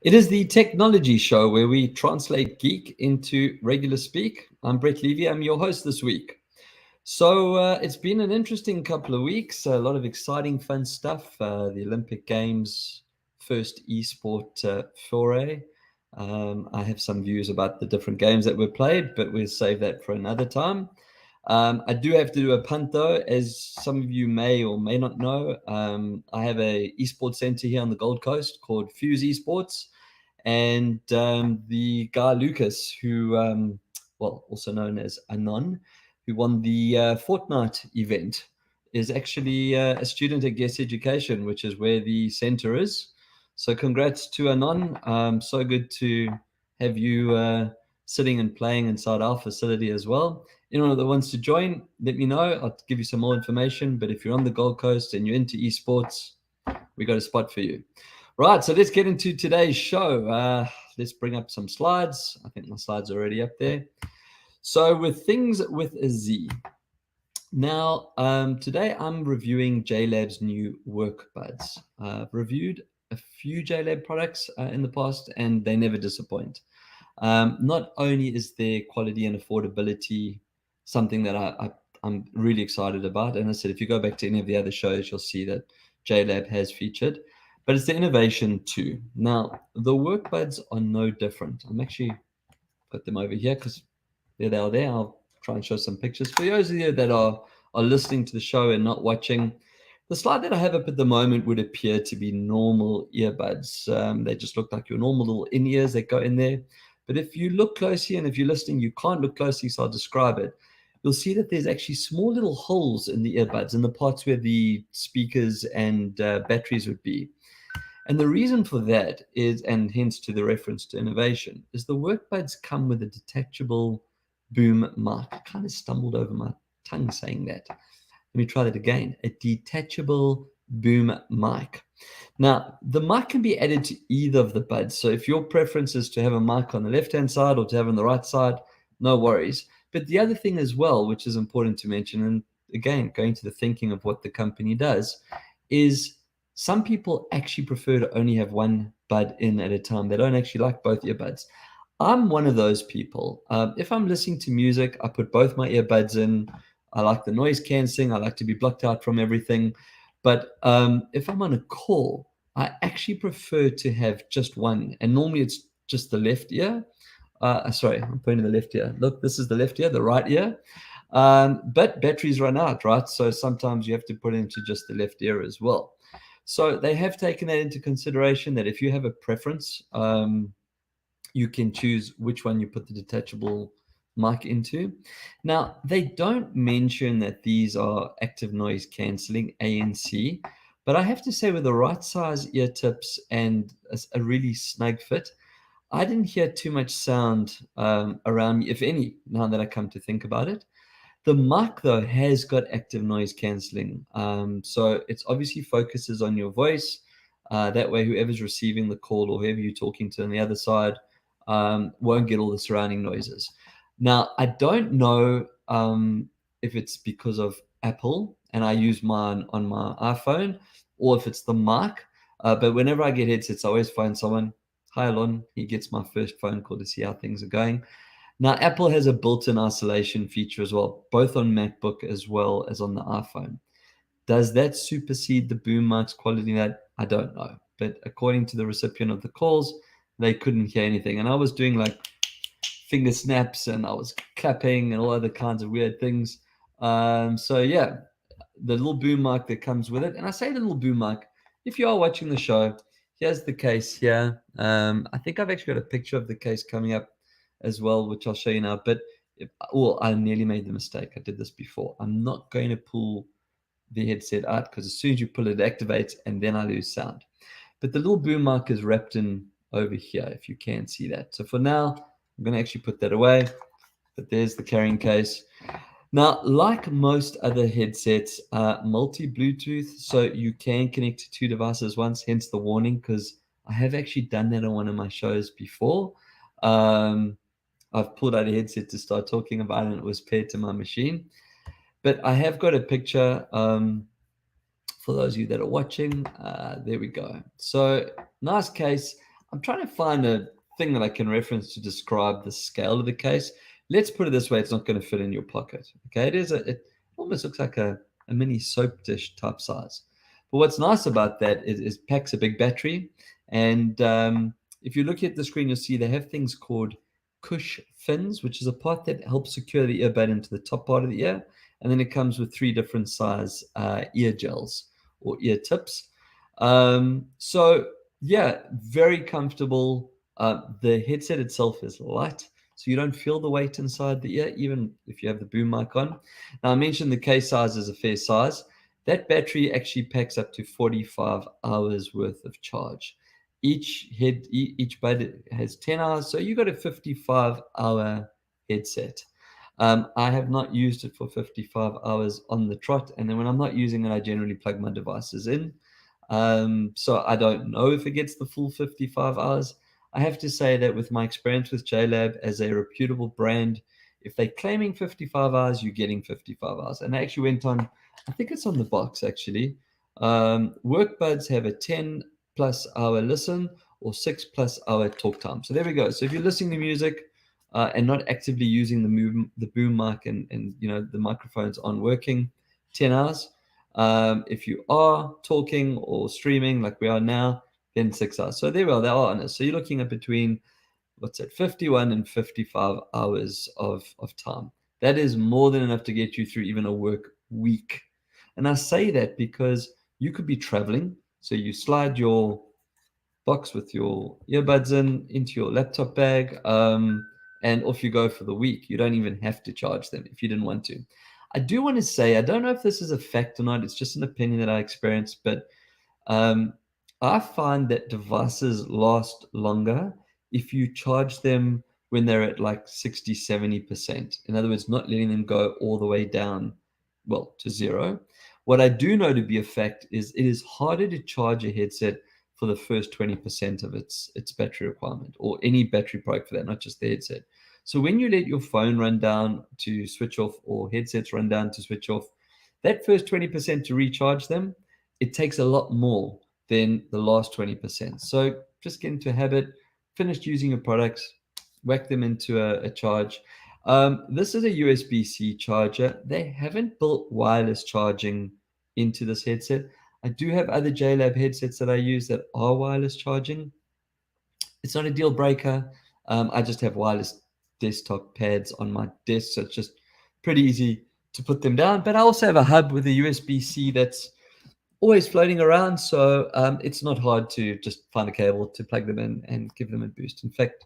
It is the technology show where we translate geek into regular speak. I'm Brett Levy. I'm your host this week. So it's been an interesting couple of weeks, a lot of exciting, fun stuff. The Olympic Games, first esport foray. I have some views about the different games that were played, but we'll save that for another time. I do have to do a punt though, as some of you may or may not know. I have a esports center here on the Gold Coast called Fuse Esports, and the guy Lucas, who, well, also known as Anon, who won the Fortnite event, is actually a student at Guess Education, which is where the center is. So congrats to Anon. So good to have you sitting and playing inside our facility as well. Anyone that wants to join, let me know. I'll give you some more information. But if you're on the Gold Coast and you're into esports, we got a spot for you. Right, so let's get into today's show. Let's bring up some slides. I think my slides are already up there. So with things with a Z. Now, today I'm reviewing JLAB's new work buds. I've reviewed a few JLAB products in the past, and they never disappoint. Not only is their quality and affordability something that I'm really excited about, and I said, if you go back to any of the other shows, you'll see that JLAB has featured, but it's the innovation too. Now, the work buds are no different. I'm actually put them over here because there they are there. I'll try and show some pictures for those of you that are listening to the show and not watching. The slide that I have up at the moment would appear to be normal earbuds. They just look like your normal little in-ears that go in there. But if you look closely, and if you're listening, you can't look closely, so I'll describe it. You'll see that there's actually small little holes in the earbuds, in the parts where the speakers and batteries would be. And the reason for that is, and hence to the reference to innovation, is the work buds come with a detachable boom mic. I kind of stumbled over my tongue saying that. Let me try that again. A detachable boom mic. Now, the mic can be added to either of the buds. So if your preference is to have a mic on the left-hand side or to have on the right side, no worries. But the other thing as well, which is important to mention, and again, going to the thinking of what the company does, is some people actually prefer to only have one bud in at a time. They don't actually like both earbuds. I'm one of those people. If I'm listening to music, I put both my earbuds in. I like the noise cancelling. I like to be blocked out from everything. But if I'm on a call, I actually prefer to have just one. And normally it's just the left ear. Sorry, I'm pointing the left ear. Look, this is the left ear, the right ear. But batteries run out, right? So sometimes you have to put into just the left ear as well. So they have taken that into consideration, that if you have a preference, you can choose which one you put the detachable mic into. Now, they don't mention that these are active noise cancelling, ANC, but I have to say, with the right size ear tips and a really snug fit, I didn't hear too much sound around me, if any, now that I come to think about it. The mic, though, has got active noise cancelling. So it obviously focuses on your voice. That way, whoever's receiving the call or whoever you're talking to on the other side won't get all the surrounding noises. Now, I don't know if it's because of Apple and I use mine on my iPhone, or if it's the mic. But whenever I get headsets, I always find someone. Hi, Alon. He gets my first phone call to see how things are going. Now, Apple has a built-in isolation feature as well, both on MacBook as well as on the iPhone. Does that supersede the boom mic's quality? That I don't know. But according to the recipient of the calls, they couldn't hear anything. And I was doing like finger snaps and I was clapping and all other kinds of weird things. So yeah, the little boom mic that comes with it. And I say the little boom mic, if you are watching the show, here's the case here. I think I've actually got a picture of the case coming up as well, which I'll show you now. But I nearly made the mistake. I did this before. I'm not going to pull the headset out, because as soon as you pull it, it activates and then I lose sound. But the little boom mic is wrapped in over here, if you can see that. So for now, I'm going to actually put that away. But there's the carrying case. Now, like most other headsets, multi-Bluetooth, so you can connect to two devices once, hence the warning, because I have actually done that on one of my shows before. I've pulled out a headset to start talking about it, and it was paired to my machine. But I have got a picture for those of you that are watching. There we go. So nice case. I'm trying to find a thing that I can reference to describe the scale of the case. Let's put it this way: it's not going to fit in your pocket. Okay, it almost looks like a mini soap dish type size. But what's nice about that is it packs a big battery, and if you look at the screen, you'll see they have things called cush fins, which is a part that helps secure the earbud into the top part of the ear, and then it comes with 3 different size ear gels or ear tips. So yeah, very comfortable. The headset itself is light, so you don't feel the weight inside the ear, even if you have the boom mic on. Now, I mentioned the case size is a fair size. That battery actually packs up to 45 hours worth of charge. Each bud has 10 hours, so you got a 55-hour headset. I have not used it for 55 hours on the trot, and then when I'm not using it, I generally plug my devices in. So I don't know if it gets the full 55 hours. I have to say that with my experience with JLAB as a reputable brand, if they're claiming 55 hours, you're getting 55 hours. And I actually went on, I think it's on the box actually. WorkBuds have a 10+ hour listen or 6+ hour talk time. So there we go. So if you're listening to music and not actively using the boom mic and the microphones on working, 10 hours. If you are talking or streaming like we are now, then 6 hours. So there we are, they are honest. So you're looking at between, what's it, 51 and 55 hours of time. That is more than enough to get you through even a work week. And I say that because you could be traveling. So you slide your box with your earbuds into your laptop bag, and off you go for the week. You don't even have to charge them if you didn't want to. I do want to say, I don't know if this is a fact or not. It's just an opinion that I experienced, but um, I find that devices last longer if you charge them when they're at like 60, 70%. In other words, not letting them go all the way down, well, to zero. What I do know to be a fact is it is harder to charge a headset for the first 20% of its battery requirement, or any battery product for that, not just the headset. So when you let your phone run down to switch off, or headsets run down to switch off, that first 20% to recharge them, it takes a lot more than the last 20%. So just get into a habit, finished using your products, whack them into a charge. This is a USB-C charger. They haven't built wireless charging into this headset. I do have other JLAB headsets that I use that are wireless charging. It's not a deal breaker. I just have wireless desktop pads on my desk, so it's just pretty easy to put them down. But I also have a hub with a USB-C that's always floating around, so it's not hard to just find a cable to plug them in and give them a boost. In fact,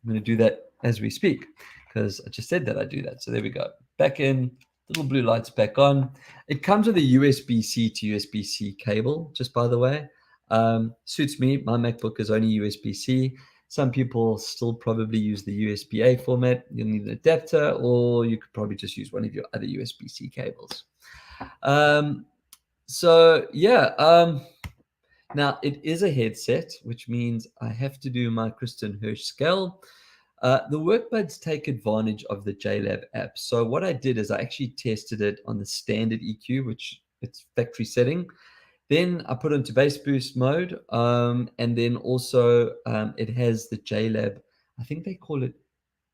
I'm going to do that as we speak because I just said that I do that. So there we go. Back in, little blue lights back on. It comes with a USB-C to USB-C cable, just by the way. Suits me. My MacBook is only USB-C. Some people still probably use the USB-A format. You'll need an adapter, or you could probably just use one of your other USB-C cables. So yeah, now it is a headset, which means I have to do my Kristen Hirsch scale. The WorkBuds take advantage of the JLAB app. So what I did is I actually tested it on the standard EQ, which it's factory setting. Then I put it into bass boost mode, and then also it has the JLAB. I think they call it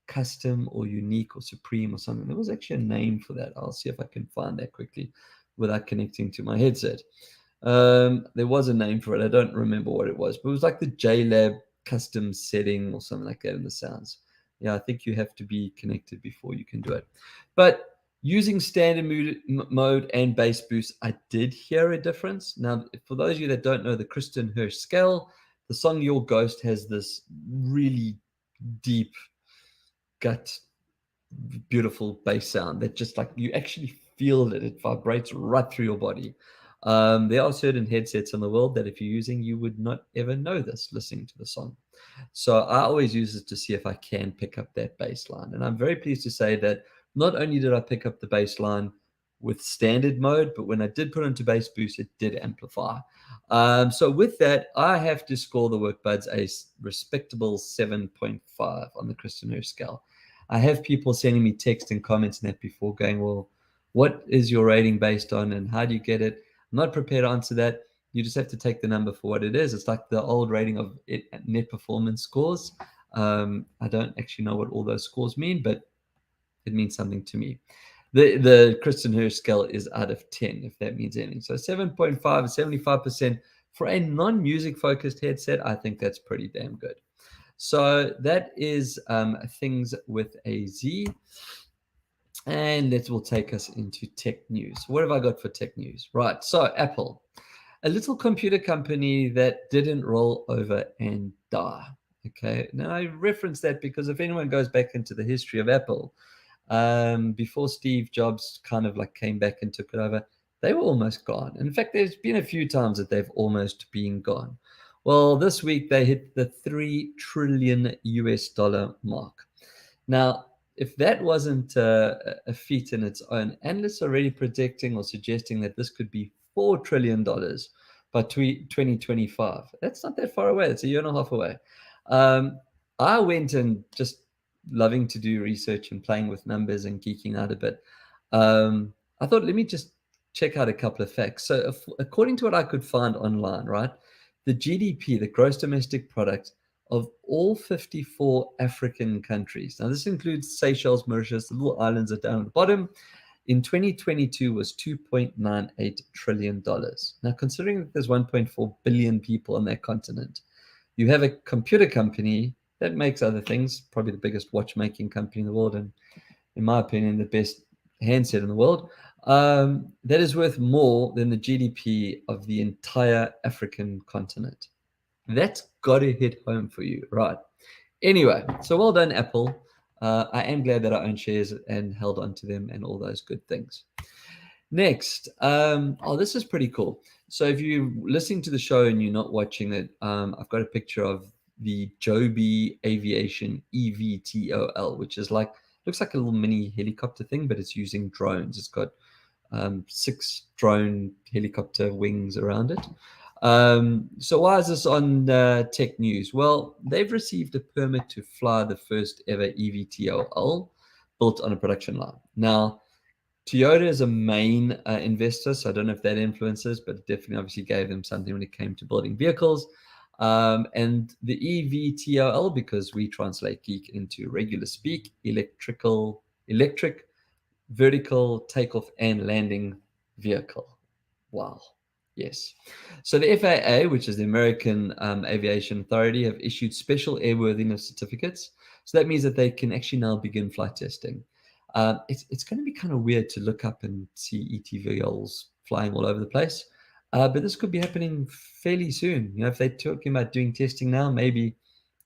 custom or unique or supreme or something. There was actually a name for that. I'll see if I can find that quickly without connecting to my headset. There was a name for it. I don't remember what it was, but it was like the JLAB custom setting or something like that in the sounds. Yeah, I think you have to be connected before you can do it. But using standard mode and bass boost, I did hear a difference. Now, for those of you that don't know the Kristen Hirsch scale, the song Your Ghost has this really deep, gut, beautiful bass sound that just like you actually feel that it vibrates right through your body. There are certain headsets in the world that if you're using, you would not ever know this listening to the song. So I always use it to see if I can pick up that bass line. And I'm very pleased to say that not only did I pick up the bass line with standard mode, but when I did put it into bass boost, it did amplify. So with that, I have to score the WorkBuds a respectable 7.5 on the Kristen Hirsch scale. I have people sending me text and comments and that before going, well, what is your rating based on and how do you get it? I'm not prepared to answer that. You just have to take the number for what it is. It's like the old rating of net performance scores. I don't actually know what all those scores mean, but it means something to me. The Kristen Hirsch scale is out of 10, if that means anything. So 7.5 is 75%. For a non-music focused headset, I think that's pretty damn good. So that is things with a Z. And that will take us into tech news. What have I got for tech news? Right, so Apple, a little computer company that didn't roll over and die. Okay, now I reference that because if anyone goes back into the history of Apple, before Steve Jobs kind of like came back and took it over, they were almost gone. In fact, there's been a few times that they've almost been gone. Well, this week they hit the $3 trillion mark. Now, if that wasn't a feat in its own, analysts are already predicting or suggesting that this could be $4 trillion by 2025. That's not that far away. It's a year and a half away. I went and just loving to do research and playing with numbers and geeking out a bit. I thought, let me just check out a couple of facts. So according to what I could find online, right, the GDP, the gross domestic product of all 54 African countries. Now, this includes Seychelles, Mauritius, the little islands are down at the bottom. In 2022 was $2.98 trillion. Now, considering that there's 1.4 billion people on that continent, you have a computer company that makes other things, probably the biggest watchmaking company in the world, and in my opinion, the best handset in the world, that is worth more than the GDP of the entire African continent. That's got to hit home for you, right? Anyway, so well done, Apple. I am glad that I own shares and held on to them and all those good things. Next, this is pretty cool. So if you're listening to the show and you're not watching it, I've got a picture of the Joby Aviation eVTOL, which is looks like a little mini helicopter thing, but it's using drones. It's got 6 drone helicopter wings around it. So why is this on Tech News? Well, they've received a permit to fly the first ever eVTOL built on a production line. Now, Toyota is a main investor, so I don't know if that influences, but it definitely obviously gave them something when it came to building vehicles. And the eVTOL, because we translate geek into regular speak, electric vertical takeoff and landing vehicle. Wow. Yes. So the FAA, which is the American Aviation Authority, have issued special airworthiness certificates. So that means that they can actually now begin flight testing. It's going to be kind of weird to look up and see ETVLs flying all over the place. But this could be happening fairly soon. You know, if they're talking about doing testing now, maybe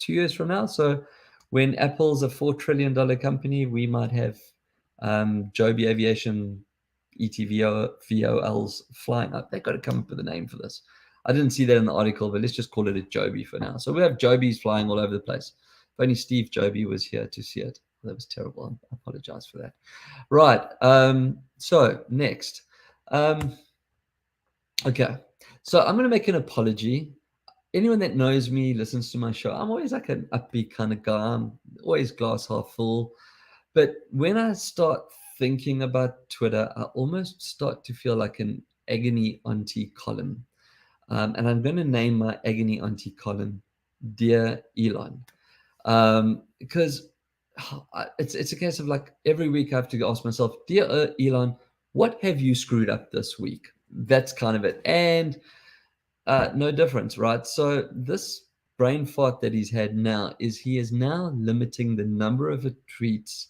2 years from now. So when Apple's a $4 trillion company, we might have Joby Aviation ETVOLs flying up. They've got to come up with a name for this. I didn't see that in the article, but let's just call it a Joby for now. So we have Jobies flying all over the place. If only Steve Joby was here to see it. That was terrible. I apologize for that. Right. So next. Okay. So I'm going to make an apology. Anyone that knows me, listens to my show, I'm always like an upbeat kind of guy. I'm always glass half full. But when I start thinking about Twitter, I almost start to feel like an agony auntie column. And I'm going to name my agony auntie column Dear Elon. Because it's a case of like every week I have to ask myself, Dear Elon, what have you screwed up this week? That's kind of it. And no difference, right? So this brain fart that he's had now is he is now limiting the number of tweets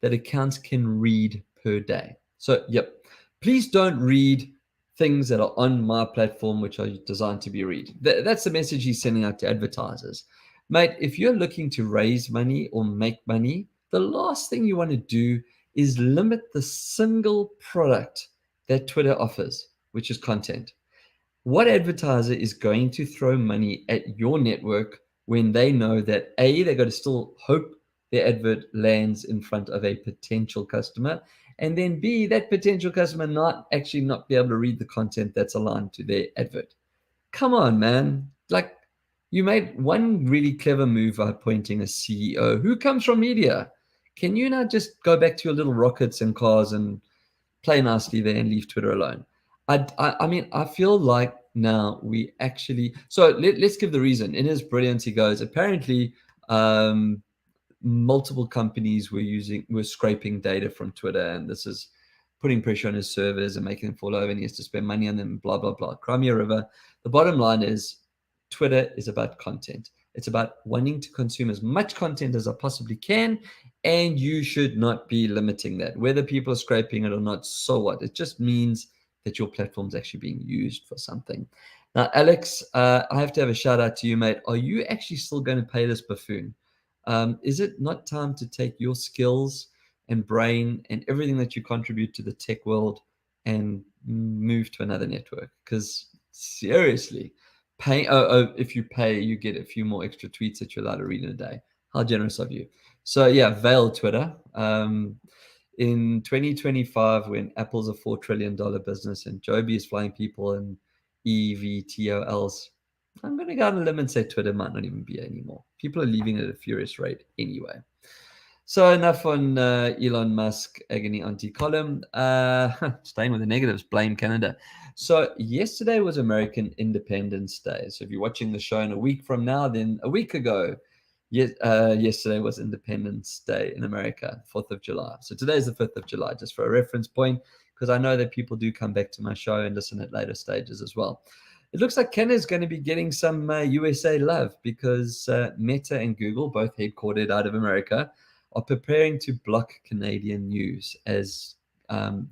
that accounts can read per day. So, yep, please don't read things that are on my platform, which are designed to be read. That's the message he's sending out to advertisers. Mate, if you're looking to raise money or make money, the last thing you want to do is limit the single product that Twitter offers, which is content. What advertiser is going to throw money at your network when they know that A, they've got to still hope their advert lands in front of a potential customer, and then B, that potential customer not be able to read the content that's aligned to their advert? Come on, man. Like, you made one really clever move by appointing a CEO who comes from media. Can you not just go back to your little rockets and cars and play nicely there and leave Twitter alone? I mean, I feel like now we actually. So let's give the reason. In his brilliance, he goes, apparently, um, multiple companies were scraping data from Twitter, and this is putting pressure on his servers and making them fall over, and he has to spend money on them. Blah blah blah. Crimea River. The bottom line is, Twitter is about content. It's about wanting to consume as much content as I possibly can, and you should not be limiting that. Whether people are scraping it or not, so what? It just means that your platform is actually being used for something. Now, Alex, I have to have a shout out to you, mate. Are you actually still going to pay this buffoon? Is it not time to take your skills and brain and everything that you contribute to the tech world and move to another network? Because seriously, if you pay, you get a few more extra tweets that you're allowed to read in a day. How generous of you. So yeah, Veil Twitter. In 2025, when Apple's a $4 trillion business and Joby is flying people in EVTOLs, I'm going to go on a limb and say Twitter might not even be anymore. People are leaving at a furious rate anyway. So enough on Elon Musk agony auntie column. Staying with the negatives, blame Canada. So yesterday was American Independence Day. So if you're watching the show in a week from now, then a week ago, yesterday was Independence Day in America, 4th of July. So today is the 5th of July, just for a reference point, because I know that people do come back to my show and listen at later stages as well. It looks like Canada is going to be getting some USA love because Meta and Google, both headquartered out of America, are preparing to block Canadian news as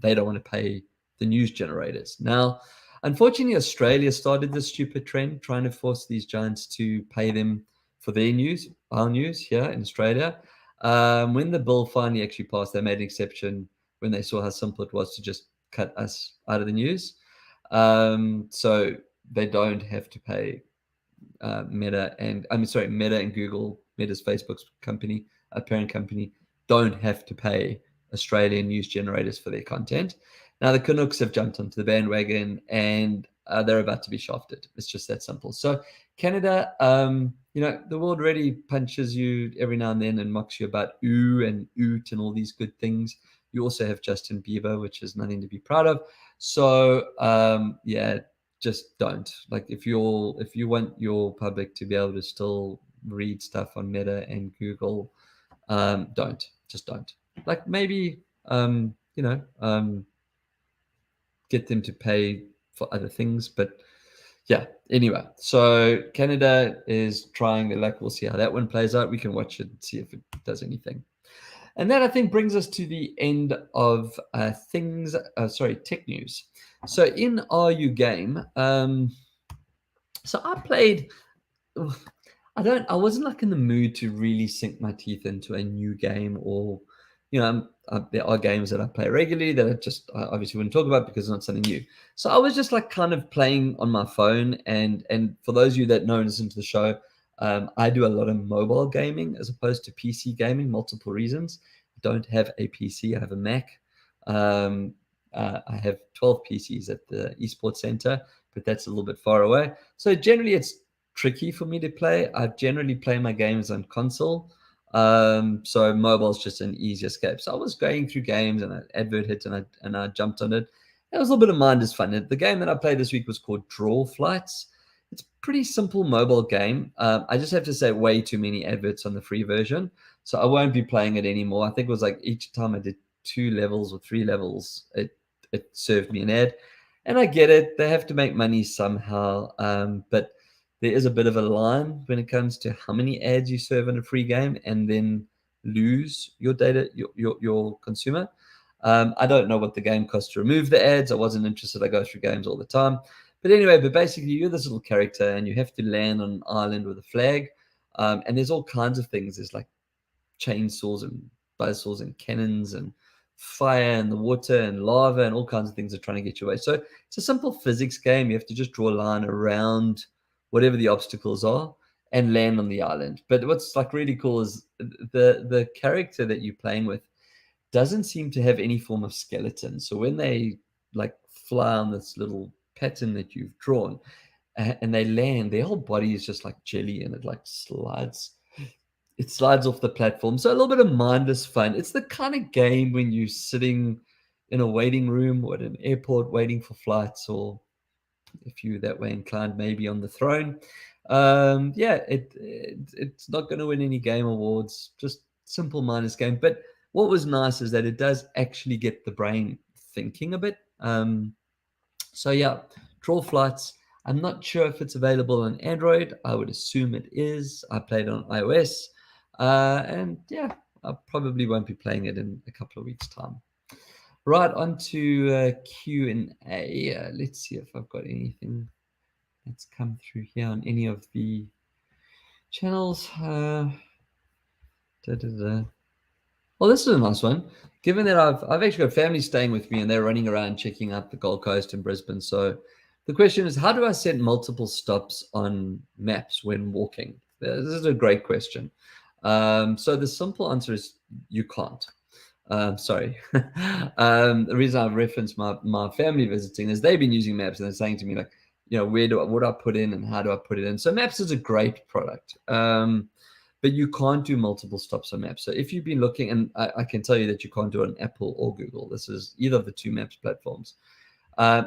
they don't want to pay the news generators. Now, unfortunately, Australia started this stupid trend, trying to force these giants to pay them for their news, our news here in Australia. When the bill finally actually passed, they made an exception when they saw how simple it was to just cut us out of the news. So they don't have to pay Meta and Google, Meta's Facebook's company, a parent company, don't have to pay Australian news generators for their content. Now the Canucks have jumped onto the bandwagon and they're about to be shafted. It's just that simple. So Canada, the world really punches you every now and then and mocks you about ooh and oot and all these good things. You also have Justin Bieber, which is nothing to be proud of. So just don't. Like if you want your public to be able to still read stuff on Meta and Google, don't. Like maybe get them to pay for other things, but yeah. Anyway, so Canada is trying their luck. We'll see how that one plays out. We can watch it and see if it does anything. And that, I think, brings us to the end of tech news. So in RU game, so I played. I wasn't like in the mood to really sink my teeth into a new game, or there are games that I play regularly that I obviously wouldn't talk about because it's not something new. So I was just like kind of playing on my phone, and for those of you that know and listen to the show, I do a lot of mobile gaming as opposed to PC gaming. Multiple reasons. I don't have a PC. I have a Mac. I have 12 PCs at the esports center, but that's a little bit far away. So generally, it's tricky for me to play. I generally play my games on console. So mobile is just an easy escape. So I was going through games and an advert hit and I jumped on it. It was a little bit of mindless fun. The game that I played this week was called Draw Flights. It's a pretty simple mobile game. I just have to say way too many adverts on the free version. So I won't be playing it anymore. I think it was like each time I did 2 levels or 3 levels, it served me an ad. And I get it. They have to make money somehow. But there is a bit of a line when it comes to how many ads you serve in a free game and then lose your data, your consumer. I don't know what the game costs to remove the ads. I wasn't interested. I go through games all the time. But anyway, basically you're this little character and you have to land on an island with a flag. And there's all kinds of things. There's like chainsaws and buzzsaws and cannons and fire and the water and lava and all kinds of things are trying to get you away. So it's a simple physics game. You have to just draw a line around whatever the obstacles are and land on the island. But what's like really cool is the character that you're playing with doesn't seem to have any form of skeleton. So when they like fly on this little pattern that you've drawn and they land, their whole body is just like jelly and it like slides. It slides off the platform. So a little bit of mindless fun. It's the kind of game when you're sitting in a waiting room or at an airport waiting for flights, or if you're that way inclined, maybe on the throne. Yeah, it's not going to win any game awards, just simple minus game. But what was nice is that it does actually get the brain thinking a bit. So yeah, Draw Flights. I'm not sure if it's available on Android. I would assume it is. I played on iOS. And yeah, I probably won't be playing it in a couple of weeks' time. Right, on to Q&A. Let's see if I've got anything that's come through here on any of the channels. Well, this is a nice one. Given that I've actually got family staying with me and they're running around checking out the Gold Coast and Brisbane. So the question is, how do I set multiple stops on maps when walking? This is a great question. So the simple answer is you can't. Sorry. The reason I've referenced my family visiting is they've been using maps and they're saying to me, like, what do I put in and how do I put it in? So maps is a great product. But you can't do multiple stops on maps. So if you've been looking, and I can tell you that you can't do it on Apple or Google. This is either of the two maps platforms.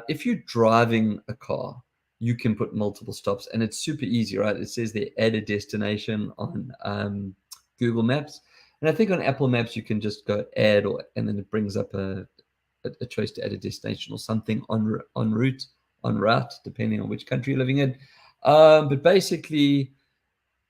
If you're driving a car, you can put multiple stops, and it's super easy, right? It says they add a destination on Google Maps. And I think on Apple Maps, you can just go add, and then it brings up a choice to add a destination or something on route, depending on which country you're living in. But basically,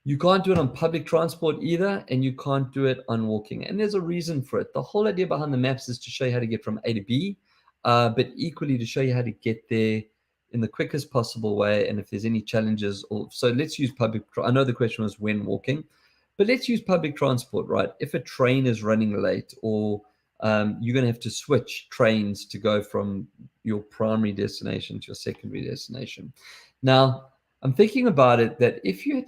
you can't do it on public transport either, and you can't do it on walking. And there's a reason for it. The whole idea behind the maps is to show you how to get from A to B, but equally to show you how to get there in the quickest possible way. And if there's any challenges, so let's use public. I know the question was when walking, but let's use public transport, right? If a train is running late, or you're going to have to switch trains to go from your primary destination to your secondary destination. Now, I'm thinking about it that if you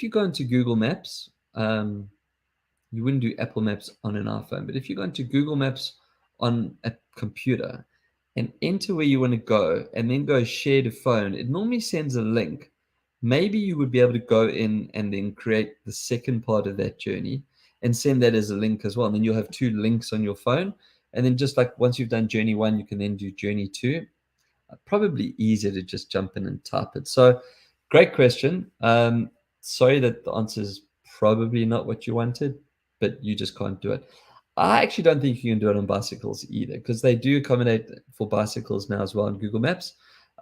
go into Google Maps, you wouldn't do Apple Maps on an iPhone, but if you go into Google Maps on a computer and enter where you want to go and then go share to phone, it normally sends a link. Maybe you would be able to go in and then create the second part of that journey and send that as a link as well. And then you'll have two links on your phone. And then just like once you've done journey 1, you can then do journey 2. Probably easier to just jump in and type it. So great question. Sorry that the answer is probably not what you wanted, but you just can't do it. I actually don't think you can do it on bicycles either, because they do accommodate for bicycles now as well on Google Maps.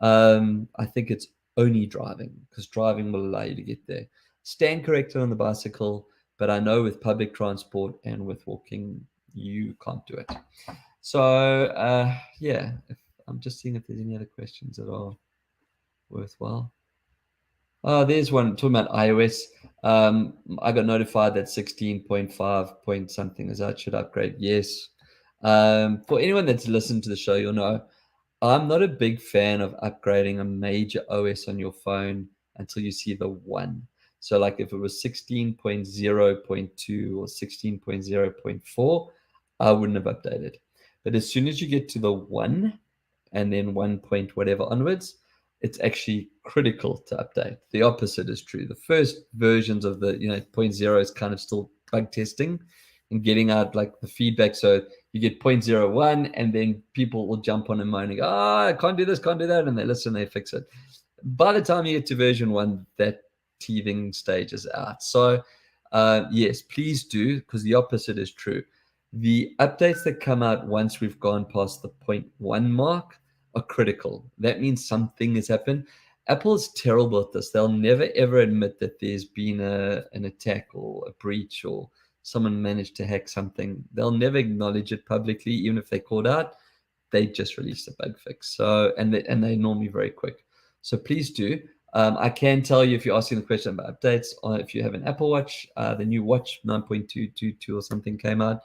I think it's only driving, because driving will allow you to get there. Stand corrected on the bicycle, but I know with public transport and with walking, you can't do it. So yeah, I'm just seeing if there's any other questions that are worthwhile. There's one talking about iOS. I got notified that 16.5 point something is out, should upgrade. Yes. For anyone that's listened to the show, you'll know I'm not a big fan of upgrading a major OS on your phone until you see the 1. So like if it was 16.0.2 or 16.0.4, I wouldn't have updated. But as soon as you get to the 1 and then 1 point whatever onwards, it's actually critical to update. The opposite is true. The first versions of the 0.0 is kind of still bug testing and getting out like the feedback. So you get 0.01 and then people will jump on and moan and go, I can't do this, can't do that. And they listen, they fix it. By the time you get to version 1, that teething stage is out. So yes, please do, because the opposite is true. The updates that come out once we've gone past the 0.1 mark are critical. That means something has happened. Apple is terrible at this. They'll never ever admit that there's been an attack or a breach or someone managed to hack something. They'll never acknowledge it publicly, even if they called out. They just released a bug fix. So and they're normally very quick. So please do. I can tell you, if you're asking the question about updates, if you have an Apple Watch, the new Watch 9.222 or something came out.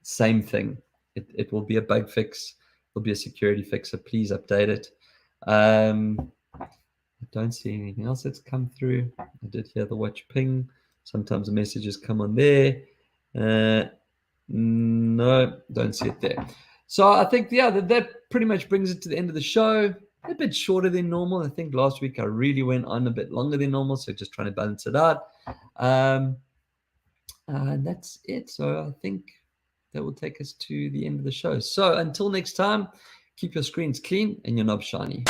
Same thing. It will be a bug fix. It'll be a security fix. So please update it. I don't see anything else that's come through. I did hear the watch ping. Sometimes the messages come on there. No, don't see it there. So I think, yeah, that pretty much brings it to the end of the show. A bit shorter than normal. I think last week I really went on a bit longer than normal, so just trying to balance it out. And that's it. So I think that will take us to the end of the show. So until next time, keep your screens clean and your knobs shiny.